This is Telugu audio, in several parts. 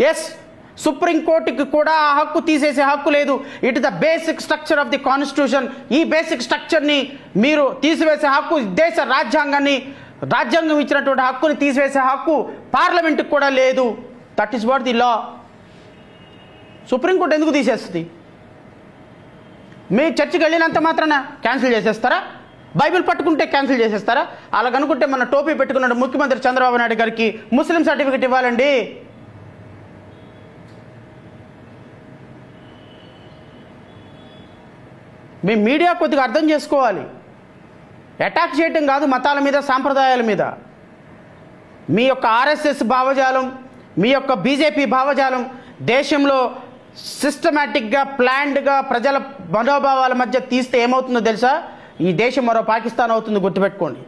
ఎస్, సుప్రీంకోర్టుకి కూడా ఆ హక్కు తీసేసే హక్కు లేదు. It is the basic structure of the constitution. ఈ బేసిక్ స్ట్రక్చర్ని మీరు తీసివేసే హక్కు, దేశ రాజ్యాంగం ఇచ్చినటువంటి హక్కుని తీసివేసే హక్కు పార్లమెంటుకు కూడా లేదు. That is what the law. Supreme court ఎందుకు తీసేస్తుంది? మీ చర్చికి వెళ్ళినంత మాత్రాన క్యాన్సిల్ చేసేస్తారా? బైబిల్ పట్టుకుంటే క్యాన్సిల్ చేసేస్తారా? అలాగనుకుంటే మన టోపీ పెట్టుకున్న ముఖ్యమంత్రి చంద్రబాబు నాయుడు గారికి ముస్లిం సర్టిఫికెట్ ఇవ్వాలండి. మీ మీడియా కొద్దిగా అర్థం చేసుకోవాలి. అటాక్ చేయటం కాదు మతాల మీద, సాంప్రదాయాల మీద. మీ యొక్క ఆర్ఎస్ఎస్ భావజాలం, మీ యొక్క బీజేపీ భావజాలం దేశంలో సిస్టమేటిక్గా, ప్లాన్డ్గా ప్రజల మనోభావాల మధ్య తీస్తే ఏమవుతుందో తెలుసా? ఈ దేశం మరో పాకిస్తాన్ అవుతుంది. గుర్తుపెట్టుకోండి.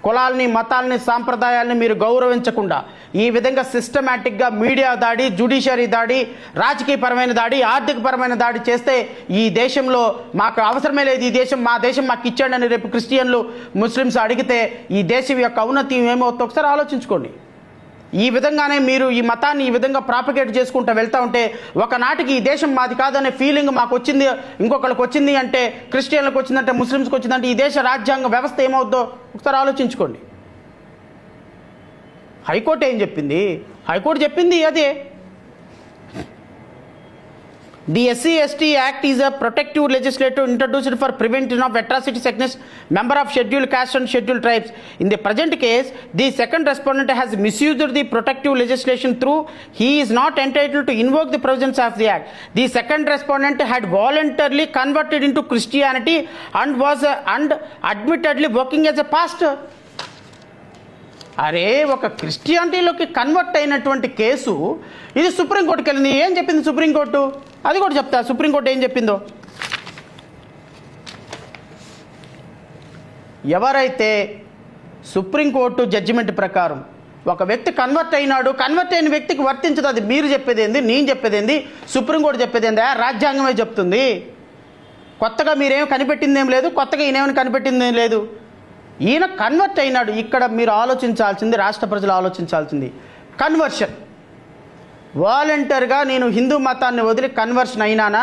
కులాల్ని, మతాల్ని, సాంప్రదాయాల్ని మీరు గౌరవించకుండా ఈ విధంగా సిస్టమేటిక్గా మీడియా దాడి, జ్యుడిషియరీ దాడి, రాజకీయపరమైన దాడి, ఆర్థికపరమైన దాడి చేస్తే ఈ దేశంలో మాకు అవసరమే లేదు, ఈ దేశం మా దేశం మాకు ఇచ్చాడని రేపు క్రిస్టియన్లు, ముస్లిమ్స్ అడిగితే ఈ దేశం యొక్క ఔన్నతి ఏమవుతుందో ఒకసారి ఆలోచించుకోండి. ఈ విధంగానే మీరు ఈ మతాన్ని ఈ విధంగా ప్రాపగేట్ చేసుకుంటూ వెళ్తూ ఉంటే ఒకనాటికి ఈ దేశం మాది కాదనే ఫీలింగ్ మాకు వచ్చింది, ఇంకొకరికి వచ్చింది అంటే, క్రిస్టియన్లకు వచ్చిందంటే, ముస్లిమ్స్కి వచ్చిందంటే ఈ దేశ రాజ్యాంగ వ్యవస్థ ఏమవుద్దో ఒకసారి ఆలోచించుకోండి. హైకోర్టు ఏం చెప్పింది? హైకోర్టు చెప్పింది అదే. The SC/ST Act is a protective legislation introduced for prevention of atrocities against member of scheduled caste and scheduled tribes. In the present case, the second respondent has misused the protective legislation through he is not entitled to invoke the provisions of the Act. The second respondent had voluntarily converted into Christianity and was admittedly working as a pastor. అరే, ఒక క్రిస్టియానిటీలోకి కన్వర్ట్ అయినటువంటి కేసు ఇది సుప్రీంకోర్టుకి వెళ్ళింది. ఏం చెప్పింది సుప్రీంకోర్టు? అది కూడా చెప్తా. సుప్రీంకోర్టు ఏం చెప్పిందో. ఎవరైతే సుప్రీంకోర్టు జడ్జిమెంట్ ప్రకారం ఒక వ్యక్తి కన్వర్ట్ అయినాడు, కన్వర్ట్ అయిన వ్యక్తికి వర్తించదు. అది మీరు చెప్పేది ఏంది, నేను చెప్పేది ఏంది, సుప్రీంకోర్టు చెప్పేది ఏందా? రాజ్యాంగమే చెప్తుంది. కొత్తగా మీరేమి కనిపెట్టింది ఏం లేదు, కొత్తగా ఈయనేమని కనిపెట్టింది ఏం లేదు. ఈయన కన్వర్ట్ అయినాడు. ఇక్కడ మీరు ఆలోచించాల్సింది, రాష్ట్ర ప్రజలు ఆలోచించాల్సింది, కన్వర్షన్. వాలంటీర్గా నేను హిందూ మతాన్ని వదిలి కన్వర్షన్ అయినానా,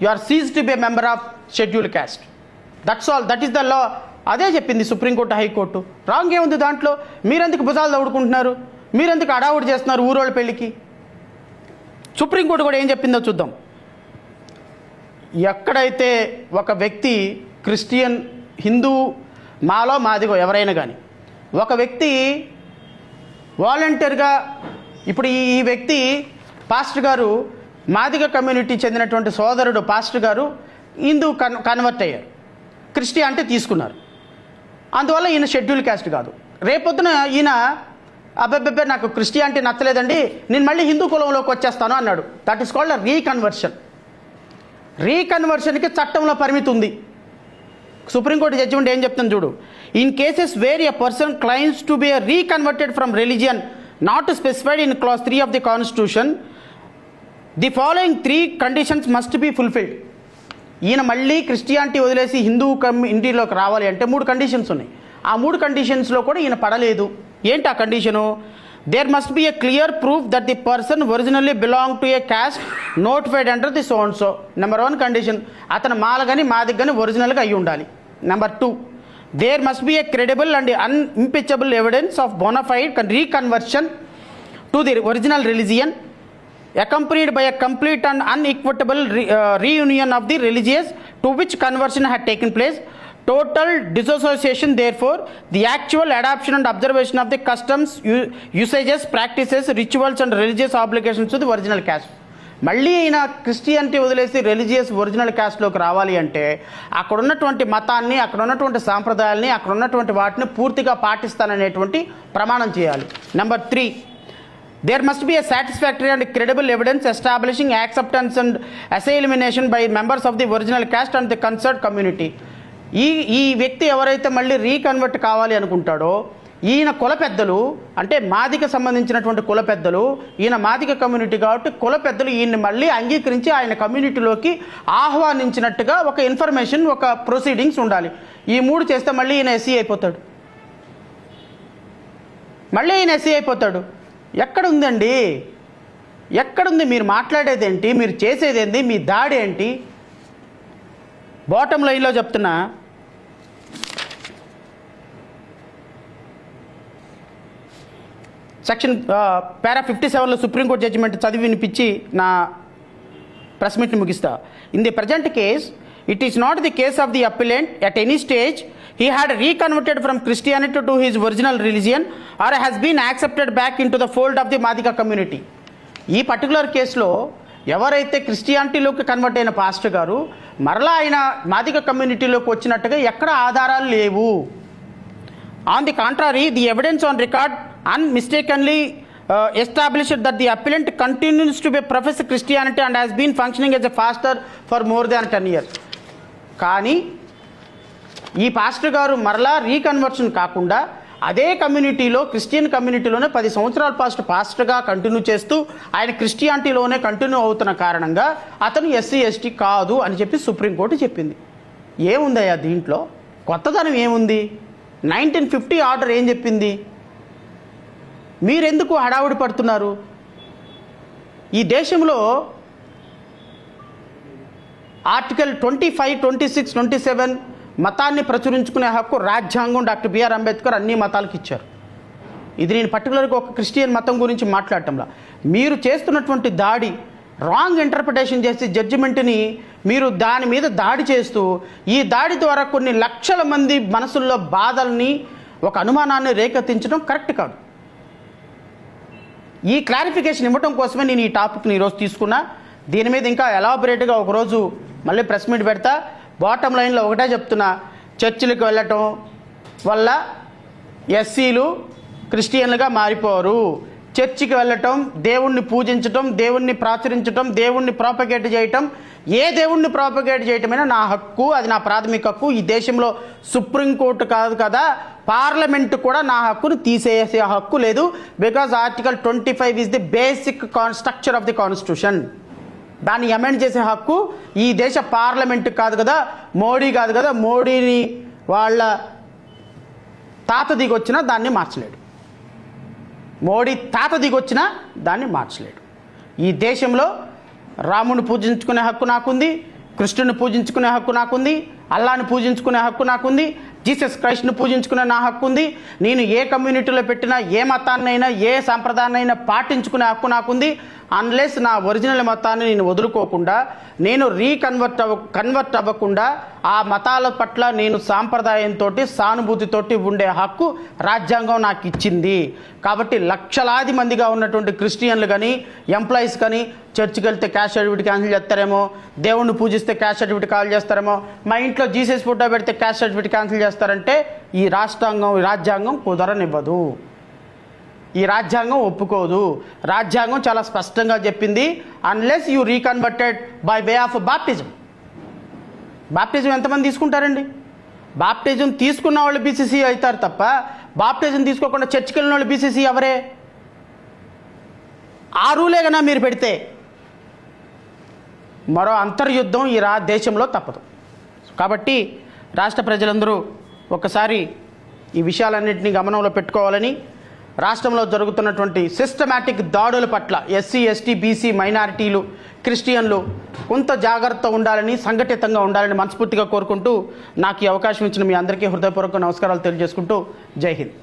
you are cease to be a member of scheduled caste. That's all. That is the law. అదే చెప్పింది సుప్రీంకోర్టు, హైకోర్టు. రాంగ్ ఏముంది దాంట్లో? మీరెందుకు భుజాలు దౌడుకుంటున్నారు? మీరెందుకు అడావుడు చేస్తున్నారు ఊరోళ్ళ పెళ్ళికి? సుప్రీంకోర్టు కూడా ఏం చెప్పిందో చూద్దాం. ఎక్కడైతే ఒక వ్యక్తి క్రిస్టియన్, హిందూ, మాలో మాదిగో ఎవరైనా కానీ ఒక వ్యక్తి వాలంటీర్గా, ఇప్పుడు ఈ వ్యక్తి పాస్టర్ గారు, మాదిగ కమ్యూనిటీ చెందినటువంటి సోదరుడు పాస్టర్ గారు హిందూ కన్వర్ట్ అయ్యారు, క్రిస్టియానిటీ తీసుకున్నారు. అందువల్ల ఈయన షెడ్యూల్ క్యాస్ట్ కాదు. రేపొద్దున ఈయన అబ్బాబ్బే నాకు క్రిస్టియానిటీ నచ్చలేదండి, నేను మళ్ళీ హిందూ కులంలోకి వచ్చేస్తాను అన్నాడు. That is called reconversion. రీకన్వర్షన్కి చట్టంలో పరిమితి ఉంది. సుప్రీంకోర్టు జడ్జిమెంట్ ఏం చెప్తుంది చూడు. In cases where a person claims to be reconverted from religion not specified in clause 3 of the constitution, the following 3 conditions must be fulfilled. ఈయన మళ్ళీ క్రిస్టియానిటీ వదిలేసి హిందూ కమ్యూనిటీలోకి రావాలి అంటే 3 కండిషన్స్ ఉన్నాయి. ఆ 3 కండిషన్స్లో కూడా ఈయన పడలేదు. ఏంటి ఆ condition? There must be a clear proof that the person originally belong to a caste notified under the so and so. Number 1 condition, అతను మాల కానీ మాదిగ కానీ ఒరిజినల్గా అయి ఉండాలి. Number 2, there must be a credible and unimpeachable evidence of bona fide reconversion to the original religion accompanied by a complete and unequivocal reunion of the religious to which conversion had taken place. Total disassociation, therefore, the actual adoption and observation of the customs, usages, practices, rituals and religious obligations to the original caste. మళ్ళీ ఈయన క్రిస్టియానిటీ వదిలేసి రిలీజియస్ ఒరిజినల్ క్యాస్ట్లోకి రావాలి అంటే అక్కడ ఉన్నటువంటి మతాన్ని, అక్కడ ఉన్నటువంటి సాంప్రదాయాల్ని, అక్కడ ఉన్నటువంటి వాటిని పూర్తిగా పాటిస్తాననేటువంటి ప్రమాణం చేయాలి. Number 3, there must be a satisfactory and credible evidence establishing acceptance and assimilation by members of the original caste and the concerned community. ఈ వ్యక్తి ఎవరైతే మళ్ళీ రీకన్వర్ట్ కావాలి అనుకుంటాడో, ఈయన కుల పెద్దలు అంటే మాదిక సంబంధించినటువంటి కుల పెద్దలు, ఈయన మాదిక కమ్యూనిటీ కాబట్టి కుల పెద్దలు ఈయన్ని మళ్ళీ అంగీకరించి ఆయన కమ్యూనిటీలోకి ఆహ్వానించినట్టుగా ఒక ఇన్ఫర్మేషన్, ఒక ప్రొసీడింగ్స్ ఉండాలి. ఈ 3 చేస్తే మళ్ళీ ఈయన ఎస్సీ అయిపోతాడు. ఎక్కడుందండి? ఎక్కడుంది? మీరు మాట్లాడేది ఏంటి? మీరు చేసేది ఏంటి? మీ దాడి ఏంటి? బాటమ్ లైన్లో చెప్తున్నా, సెక్షన్ పారా 57లో సుప్రీంకోర్టు జడ్జిమెంట్ చదివి వినిపించి నా ప్రెస్ మీట్ని ముగిస్తా. In the present case, it is not the case of the appellant at any stage he had reconverted from Christianity to his original religion or has been accepted back into the fold of the Madhika community. ఈ పర్టికులర్ కేసులో ఎవరైతే క్రిస్టియానిటీలోకి కన్వర్ట్ అయిన పాస్టర్ గారు మరలా ఆయన మాదిక కమ్యూనిటీలోకి వచ్చినట్టుగా ఎక్కడ ఆధారాలు లేవు. On the contrary, the evidence on record unmistakenly established that the appellant continues to be profess Christianity and has been functioning as a pastor for more than 10 years. కానీ ఈ పాస్టర్ గారు మరలా రీకన్వర్షన్ కాకుండా అదే కమ్యూనిటీలో, క్రిస్టియన్ కమ్యూనిటీలోనే 10 సంవత్సరాల పాస్టర్గా కంటిన్యూ చేస్తూ ఆయన క్రిస్టియానిటీలోనే కంటిన్యూ అవుతున్న కారణంగా అతను ఎస్సీ ఎస్టీ కాదు అని చెప్పి సుప్రీంకోర్టు చెప్పింది. ఏముందయ్యా దీంట్లో? కొత్తదనం ఏముంది? 1950 ఆర్డర్ ఏం చెప్పింది? మీరెందుకు హడావుడి పడుతున్నారు? ఈ దేశంలో ఆర్టికల్ 25, 26, 27 మతాన్ని ప్రచురించుకునే హక్కు రాజ్యాంగం డాక్టర్ బిఆర్ అంబేద్కర్ అన్ని మతాలకు ఇచ్చారు. ఇది నేను పర్టికులర్గా ఒక క్రిస్టియన్ మతం గురించి మాట్లాడటంలా. మీరు చేస్తున్నటువంటి దాడి, రాంగ్ ఇంటర్ప్రిటేషన్ చేసి జడ్జిమెంట్ని మీరు దాని మీద దాడి చేస్తూ, ఈ దాడి ద్వారా కొన్ని లక్షల మంది మనసుల్లో బాధల్ని, ఒక అనుమానాన్ని రేకెత్తించడం కరెక్ట్ కాదు. ఈ క్లారిఫికేషన్ ఇవ్వడం కోసమే నేను ఈ టాపిక్ని ఈరోజు తీసుకున్నా. దీని మీద ఇంకా ఎలాబొరేట్గా ఒకరోజు మళ్ళీ ప్రెస్ మీట్ పెడతా. బాటమ్ లైన్లో ఒకటే చెప్తున్నా, చర్చిలకు వెళ్ళటం వల్ల ఎస్సీలు క్రిస్టియన్లుగా మారిపోరు. చర్చికి వెళ్ళటం, దేవుణ్ణి పూజించటం, దేవుణ్ణి ప్రాచురించటం, దేవుణ్ణి ప్రాపగేట్ చేయటం, ఏ దేవుణ్ణి ప్రాపగేట్ చేయటమైనా నా హక్కు, అది నా ప్రాథమిక హక్కు. ఈ దేశంలో సుప్రీంకోర్టు కాదు కదా, పార్లమెంటు కూడా నా హక్కును తీసేసే హక్కు లేదు. Because article 25 is the basic structure of the constitution. దాన్ని అమెండ్ చేసే హక్కు ఈ దేశ పార్లమెంట్ కాదు కదా, మోడీ కాదు కదా. మోడీని వాళ్ళ తాత దిగొచ్చినా దాన్ని మార్చలేడు. మోడీ తాత దిగొచ్చినా దాన్ని మార్చలేడు. ఈ దేశంలో రాముని పూజించుకునే హక్కు నాకుంది, కృష్ణుని పూజించుకునే హక్కు నాకుంది, అల్లాని పూజించుకునే హక్కు నాకుంది, జీసస్ క్రైస్ట్ని పూజించుకునే నా హక్కు ఉంది. నేను ఏ కమ్యూనిటీలో పెట్టినా, ఏ మతాన్నైనా, ఏ సాంప్రదాయాన్నైనా పాటించుకునే హక్కు నాకుంది. అన్లెస్ నా ఒరిజినల్ మతాన్ని నేను వదులుకోకుండా, నేను కన్వర్ట్ అవ్వకుండా ఆ మతాల పట్ల నేను సాంప్రదాయంతో, సానుభూతితోటి ఉండే హక్కు రాజ్యాంగం నాకు ఇచ్చింది. కాబట్టి లక్షలాది మందిగా ఉన్నటువంటి క్రిస్టియన్లు కానీ, ఎంప్లాయీస్ కానీ చర్చికి వెళ్తే క్యాస్ట్ సర్టిఫికేట్ క్యాన్సిల్ చేస్తారేమో, దేవుణ్ణి పూజిస్తే క్యాస్ట్ సర్టిఫికేట్ కాల్ చేస్తారేమో, మా ఇంట్లో జీసస్ ఫోటో పెడితే క్యాస్ట్ సర్టిఫికేట్ క్యాన్సిల్ చేస్తారంటే ఈ రాజ్యాంగం కుదరనివ్వదు. ఈ రాజ్యాంగం ఒప్పుకోదు. రాజ్యాంగం చాలా స్పష్టంగా చెప్పింది, unless you reconverted by way of baptism. Baptism ఎంతమంది తీసుకుంటారండి? బాప్టిజం తీసుకున్న వాళ్ళు బీసీసీ అవుతారు తప్ప, బాప్టిజం తీసుకోకుండా చర్చికి వెళ్ళిన వాళ్ళు బీసీసీ ఎవరే? ఆ రూలే కన్నా మీరు పెడితే మరో అంతర్యుద్ధం ఈ దేశంలో తప్పదు. కాబట్టి రాష్ట్ర ప్రజలందరూ ఒకసారి ఈ విషయాలన్నింటినీ గమనంలో పెట్టుకోవాలని, రాష్ట్రంలో జరుగుతున్నటువంటి సిస్టమాటిక్ దాడుల పట్ల ఎస్సీ, ఎస్టీ, బీసీ, మైనారిటీలు, క్రిస్టియన్లు కొంత జాగ్రత్త ఉండాలని, సంఘటితంగా ఉండాలని మనస్ఫూర్తిగా కోరుకుంటూ నాకు ఈ అవకాశం ఇచ్చిన మీ అందరికీ హృదయపూర్వక నమస్కారాలు తెలియజేసుకుంటూ జై హింద్.